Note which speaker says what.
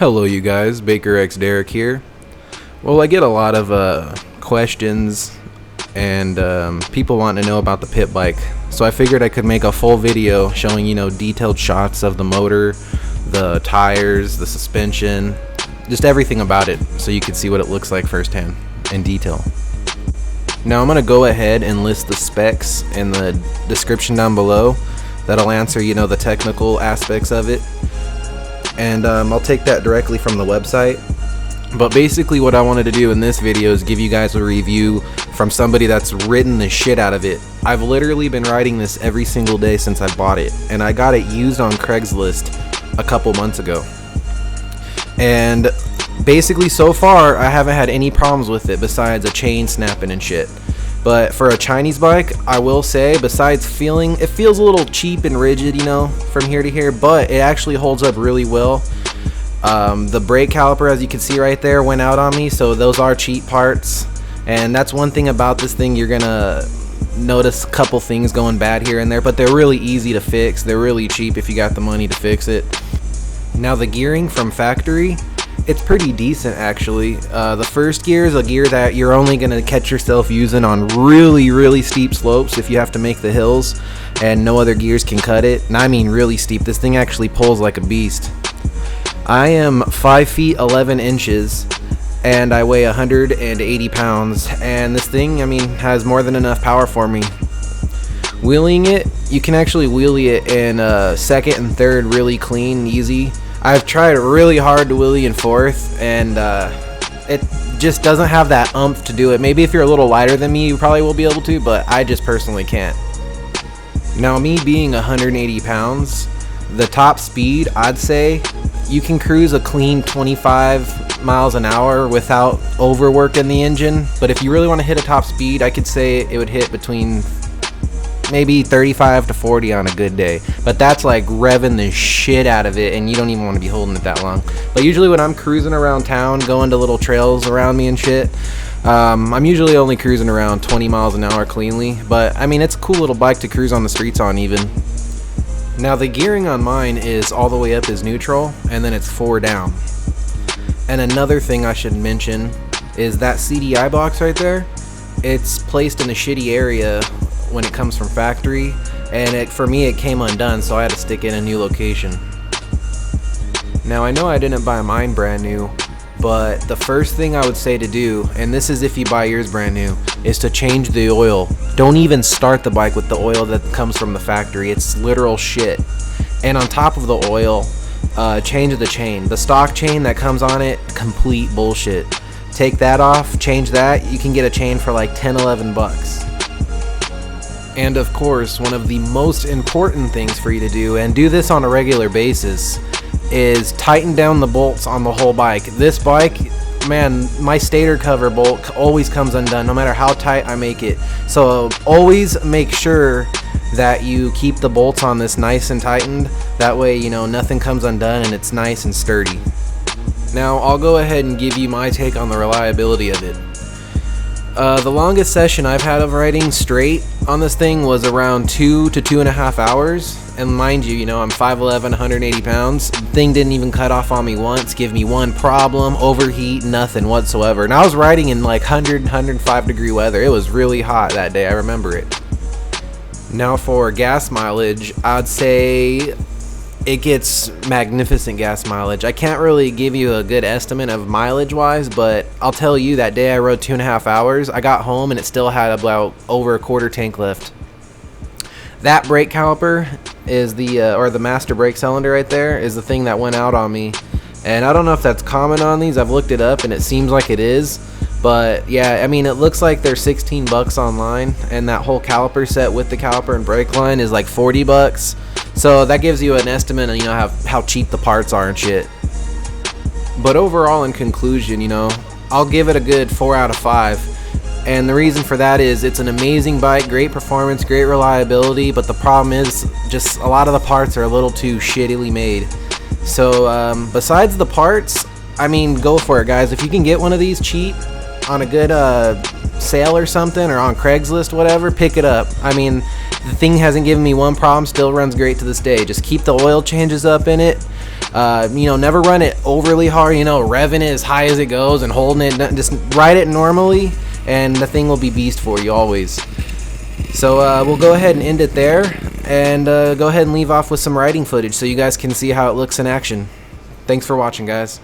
Speaker 1: Hello you guys, Baker X Derek here. Well, I get a lot of questions and people wanting to know about the pit bike. So I figured I could make a full video showing, detailed shots of the motor, the tires, the suspension, just everything about it so you can see what it looks like firsthand in detail. Now I'm going to go ahead and list the specs in the description down below. That'll answer, the technical aspects of it. And I'll take that directly from the website. But basically what I wanted to do in this video is give you guys a review from somebody that's ridden the shit out of it. I've literally been riding this every single day since I bought it, and I got it used on Craigslist a couple months ago. And basically so far I haven't had any problems with it besides a chain snapping and shit. But for a Chinese bike, I will say, besides it feels a little cheap and rigid, from here to here, but it actually holds up really well. The brake caliper, as you can see right there, went out on me, so those are cheap parts. And that's one thing about this thing, you're gonna notice a couple things going bad here and there, but they're really easy to fix. They're really cheap if you got the money to fix it. Now the gearing from factory, it's pretty decent actually. The first gear is a gear that you're only going to catch yourself using on really steep slopes if you have to make the hills and no other gears can cut it. And I mean really steep. This thing actually pulls like a beast. I am 5 feet 11 inches and I weigh 180 pounds, and this thing, has more than enough power for me. Wheeling it, you can actually wheelie it in second and third really clean and easy. I've tried really hard to wheelie in fourth, and it just doesn't have that oomph to do it. Maybe if you're a little lighter than me, you probably will be able to, but I just personally can't. Now, me being 180 pounds, the top speed, I'd say you can cruise a clean 25 miles an hour without overworking the engine. But if you really want to hit a top speed, I could say it would hit between maybe 35 to 40 on a good day, but that's like revving the shit out of it, and you don't even want to be holding it that long. But usually when I'm cruising around town, going to little trails around me and shit, I'm usually only cruising around 20 miles an hour cleanly. But it's a cool little bike to cruise on the streets on even. Now the gearing on mine is all the way up is neutral, and then it's 4 down. And another thing I should mention is that Cdi box right there, it's placed in a shitty area when it comes from factory, and for me it came undone, so I had to stick in a new location. Now I know I didn't buy mine brand new, but the first thing I would say to do, and this is if you buy yours brand new, is to change the oil. Don't even start the bike with the oil that comes from the factory. It's literal shit. And on top of the oil, change the chain. The stock chain that comes on it, complete bullshit. Take that off, change that, you can get a chain for like 10-11 bucks. And of course, one of the most important things for you to do, and do this on a regular basis, is tighten down the bolts on the whole bike. This bike, man, my stator cover bolt always comes undone no matter how tight I make it. So always make sure that you keep the bolts on this nice and tightened. That way, nothing comes undone and it's nice and sturdy. Now I'll go ahead and give you my take on the reliability of it. The longest session I've had of riding straight on this thing was around 2 to 2.5 hours. And mind you, I'm 5'11", 180 pounds. The thing didn't even cut off on me once, give me one problem, overheat, nothing whatsoever. And I was riding in like 100, 105 degree weather. It was really hot that day, I remember it. Now for gas mileage, I'd say it gets magnificent gas mileage. I can't really give you a good estimate of mileage wise, but I'll tell you that day I rode 2.5 hours. I got home and it still had about over a quarter tank left. That brake caliper is the master brake cylinder right there is the thing that went out on me. And I don't know if that's common on these. I've looked it up and it seems like it is. But yeah, it looks like they're 16 bucks online, and that whole caliper set with the caliper and brake line is like 40 bucks. So that gives you an estimate of how cheap the parts are and shit. But overall, in conclusion, I'll give it a good 4 out of 5. And the reason for that is it's an amazing bike, great performance, great reliability, but the problem is just a lot of the parts are a little too shittily made. So besides the parts, go for it, guys. If you can get one of these cheap on a good sale or something, or on Craigslist, whatever, pick it up. The thing hasn't given me one problem, still runs great to this day. Just keep the oil changes up in it. You know, never run it overly hard, you know, revving it as high as it goes and holding it. Just ride it normally, and the thing will be beast for you always. So we'll go ahead and end it there, and go ahead and leave off with some riding footage so you guys can see how it looks in action. Thanks for watching, guys.